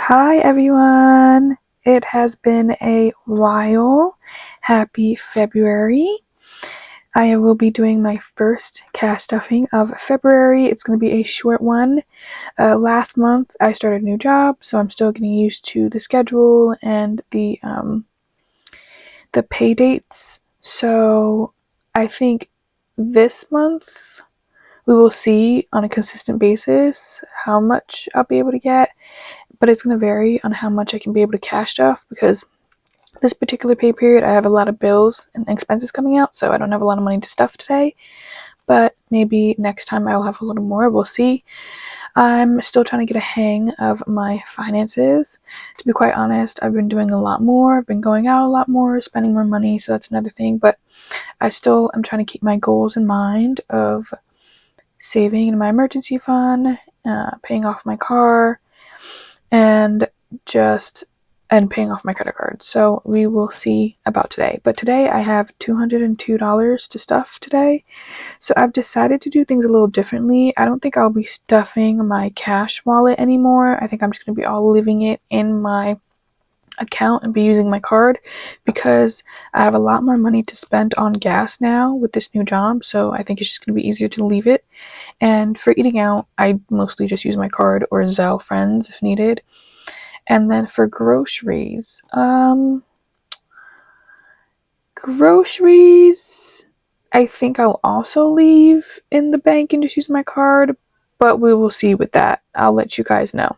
Hi everyone! It has been a while. Happy February. I will be doing my first cast stuffing of February. It's going to be a short one. Last month I started a new job, so I'm still getting used to the schedule and the pay dates. So I think this month we will see on a consistent basis how much I'll be able to get. But it's going to vary on how much I can be able to cash stuff, because this particular pay period I have a lot of bills and expenses coming out, so I don't have a lot of money to stuff today. But maybe next time I'll have a little more. We'll see. I'm still trying to get a hang of my finances. To be quite honest, I've been doing a lot more. I've been going out a lot more, spending more money, so that's another thing. But I still am trying to keep my goals in mind of saving in my emergency fund, paying off my car, and paying off my credit card. So we will see about today. But today I have $202 to stuff today. So I've decided to do things a little differently. I don't think I'll be stuffing my cash wallet anymore. I think I'm just going to be all leaving it in my account and be using my card, because I have a lot more money to spend on gas now with this new job. So I think it's just going to be easier to leave it. And for eating out, I mostly just use my card or Zelle Friends if needed. And then for groceries, I think I'll also leave in the bank and just use my card, but we will see with that. I'll let you guys know.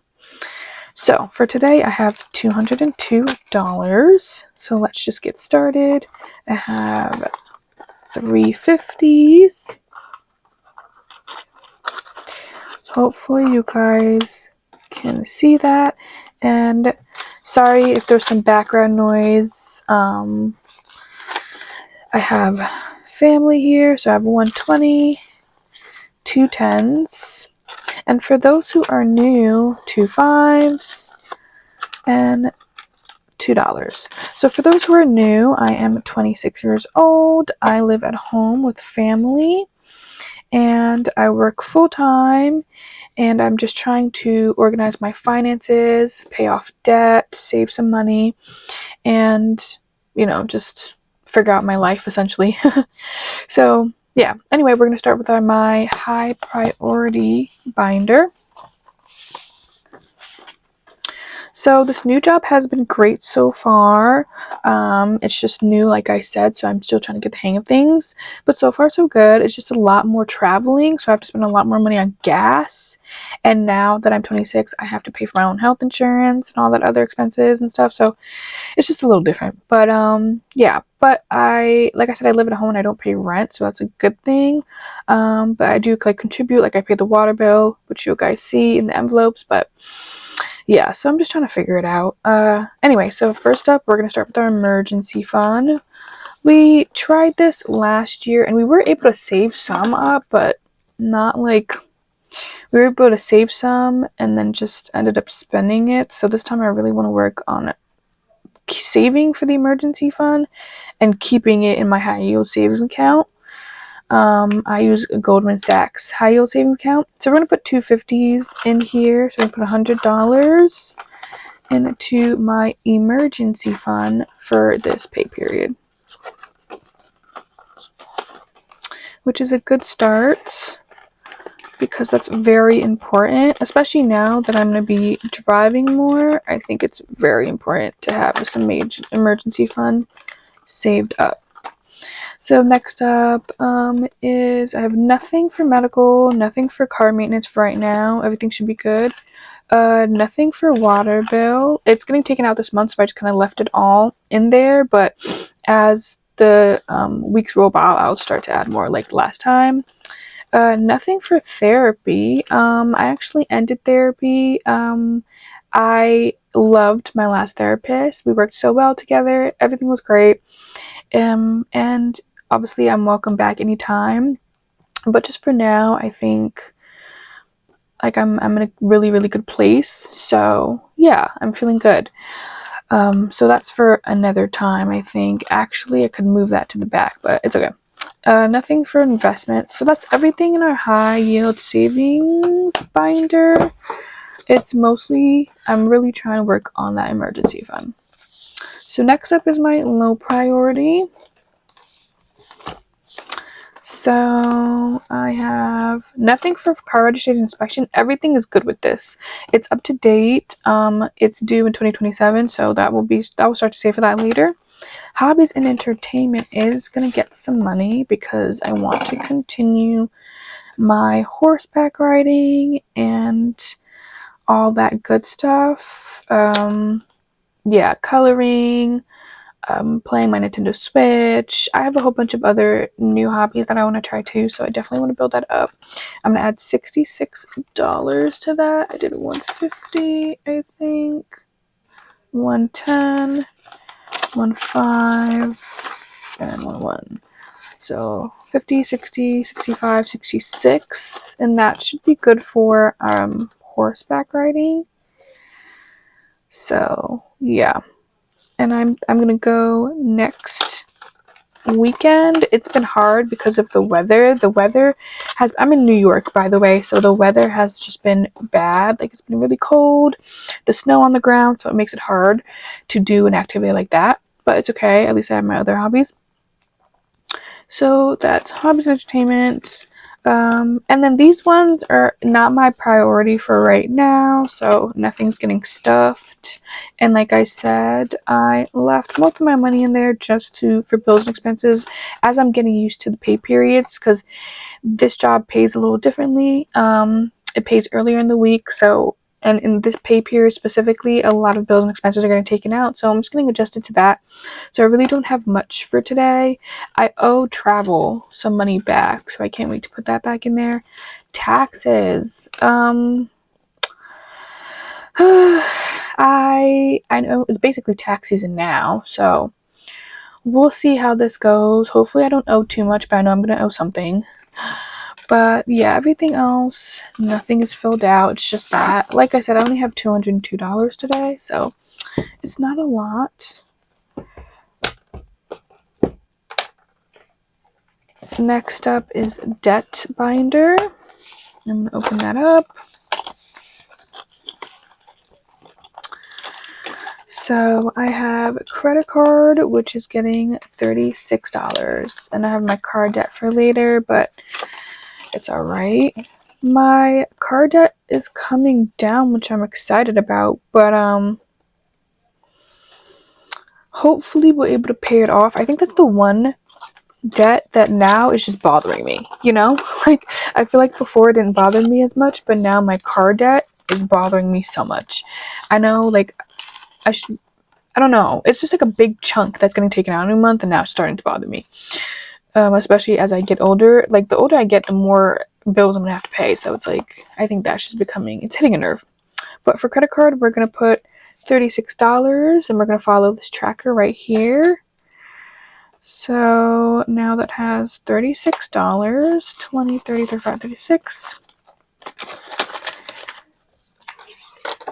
So for today, I have $202. So let's just get started. I have 350s. Hopefully you guys can see that. And sorry if there's some background noise. I have family here, so I have 120, 2 10s. And for those who are new, 2 5s and $2. So for those who are new, I am 26 years old. I live at home with family, and I work full-time, and I'm just trying to organize my finances, pay off debt, save some money, and, just figure out my life essentially. So yeah, anyway, we're going to start with my high priority binder. So this new job has been great so far. It's just new, like I said, so I'm still trying to get the hang of things. But so far, so good. It's just a lot more traveling, so I have to spend a lot more money on gas. And now that I'm 26, I have to pay for my own health insurance and all that other expenses and stuff. So it's just a little different. But yeah. But like I said, I live at home and I don't pay rent, so that's a good thing. But I do contribute, I pay the water bill, which you guys see in the envelopes. But yeah, so I'm just trying to figure it out. Anyway, so first up, we're going to start with our emergency fund. We tried this last year, and we were able to save some up, but not we were able to save some and then just ended up spending it. So this time I really want to work on saving for the emergency fund and keeping it in my high yield savings account. I use a Goldman Sachs high yield savings account. So we're going to put 250s in here. So I'm going to put $100 into my emergency fund for this pay period, which is a good start because that's very important, especially now that I'm going to be driving more. I think it's very important to have some major emergency fund saved up. So next up is I have nothing for medical, nothing for car maintenance for right now. Everything should be good. Nothing for water bill. It's getting taken out this month, so I just kind of left it all in there. But as the weeks roll by, I'll start to add more like last time. Nothing for therapy. I actually ended therapy. I loved my last therapist. We worked so well together. Everything was great. And obviously I'm welcome back anytime, but just for now, I think I'm in a really, really good place. So yeah, I'm feeling good. So that's for another time, I think. Actually, I could move that to the back, but it's okay. Nothing for investments. So that's everything in our high yield savings binder. it's mostly, I'm really trying to work on that emergency fund. So next up is my low priority. So I have nothing for car registration inspection. Everything is good with this. It's up to date. It's due in 2027, so that will start to save for that later. Hobbies and entertainment is gonna get some money because I want to continue my horseback riding and all that good stuff. Yeah, coloring, playing my Nintendo Switch. I have a whole bunch of other new hobbies that I want to try too, so I definitely want to build that up. I'm gonna add $66 to that. I did $150, I think, $110, $15, and $11. So 50, 60, 65, 66, and that should be good for horseback riding. So yeah, and I'm gonna go next weekend. It's been hard because of the weather. I'm in New York, by the way, so the weather has just been bad. Like, it's been really cold, the snow on the ground, so it makes it hard to do an activity like that, but it's okay. At least I have my other hobbies. So that's hobbies and entertainment. And then these ones are not my priority for right now, so nothing's getting stuffed. And like I said, I left most of my money in there just for bills and expenses as I'm getting used to the pay periods, because this job pays a little differently. It pays earlier in the week, so, and in this pay period specifically, a lot of bills and expenses are getting taken out, so I'm just getting adjusted to that. So I really don't have much for today. I owe travel some money back, so I can't wait to put that back in there. Taxes. I know it's basically tax season now, so we'll see how this goes. Hopefully I don't owe too much, but I know I'm gonna owe something. But yeah, everything else, nothing is filled out. It's just that, like I said, I only have $202 today, so it's not a lot. Next up is debt binder. I'm gonna open that up. So I have a credit card, which is getting $36, and I have my car debt for later, but it's all right. My car debt is coming down, which I'm excited about, but hopefully we're able to pay it off. I think that's the one debt that now is just bothering me, you know? Like, I feel like before it didn't bother me as much, but now my car debt is bothering me so much. I know, like, I don't know. It's just like a big chunk that's getting taken out in a month, and now it's starting to bother me. Especially as I get older. Like, the older I get, the more bills I'm gonna have to pay. So it's like, I think that's just it's hitting a nerve. But for credit card, we're gonna put $36, and we're gonna follow this tracker right here. So now that has $36, 20, 30, 35, 36.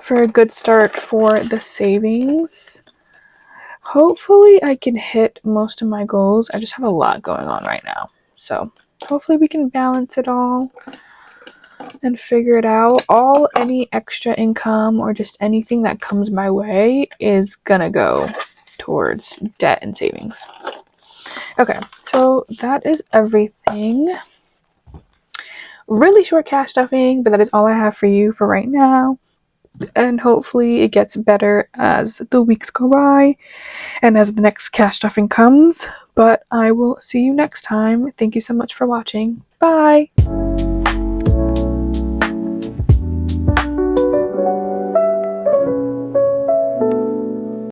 For a good start for the savings. Hopefully I can hit most of my goals. I just have a lot going on right now. So hopefully we can balance it all and figure it out. Any extra income or just anything that comes my way is gonna go towards debt and savings. Okay, so that is everything. Really short cash stuffing, but that is all I have for you for right now. And hopefully it gets better as the weeks go by and as the next cash stuffing comes. But I will see you next time. Thank you so much for watching. Bye!